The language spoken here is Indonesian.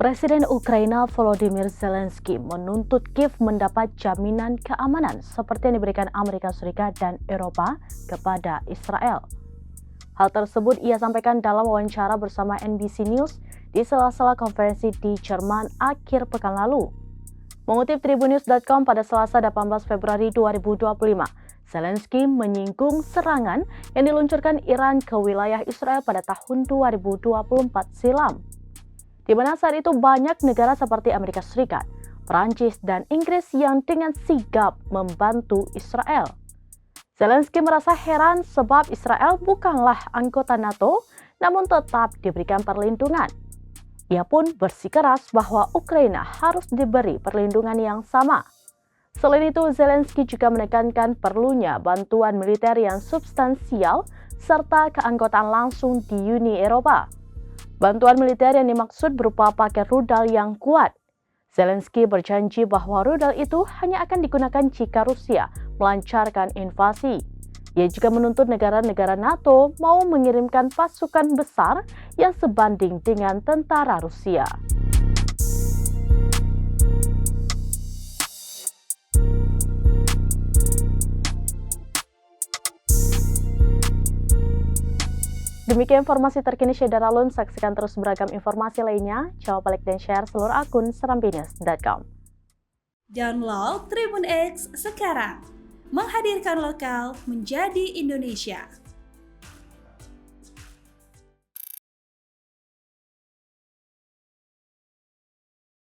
Presiden Ukraina Volodymyr Zelensky menuntut Kiev mendapat jaminan keamanan seperti yang diberikan Amerika Serikat dan Eropa kepada Israel. Hal tersebut ia sampaikan dalam wawancara bersama NBC News di sela-sela konferensi di Jerman akhir pekan lalu. Mengutip Tribunnews.com pada Selasa 18 Februari 2025, Zelensky menyinggung serangan yang diluncurkan Iran ke wilayah Israel pada tahun 2024 silam, di mana saat itu banyak negara seperti Amerika Serikat, Prancis, dan Inggris yang dengan sigap membantu Israel. Zelensky merasa heran sebab Israel bukanlah anggota NATO, namun tetap diberikan perlindungan. Ia pun bersikeras bahwa Ukraina harus diberi perlindungan yang sama. Selain itu, Zelensky juga menekankan perlunya bantuan militer yang substansial serta keanggotaan langsung di Uni Eropa. Bantuan militer yang dimaksud berupa paket rudal yang kuat. Zelensky berjanji bahwa rudal itu hanya akan digunakan jika Rusia melancarkan invasi. Ia juga menuntut negara-negara NATO mau mengirimkan pasukan besar yang sebanding dengan tentara Rusia. Demikian informasi terkini Syedara Lun. Saksikan terus beragam informasi lainnya. Jangan lupa like dan share seluruh akun serambinews.com. Download Tribun X sekarang. Menghadirkan lokal menjadi Indonesia.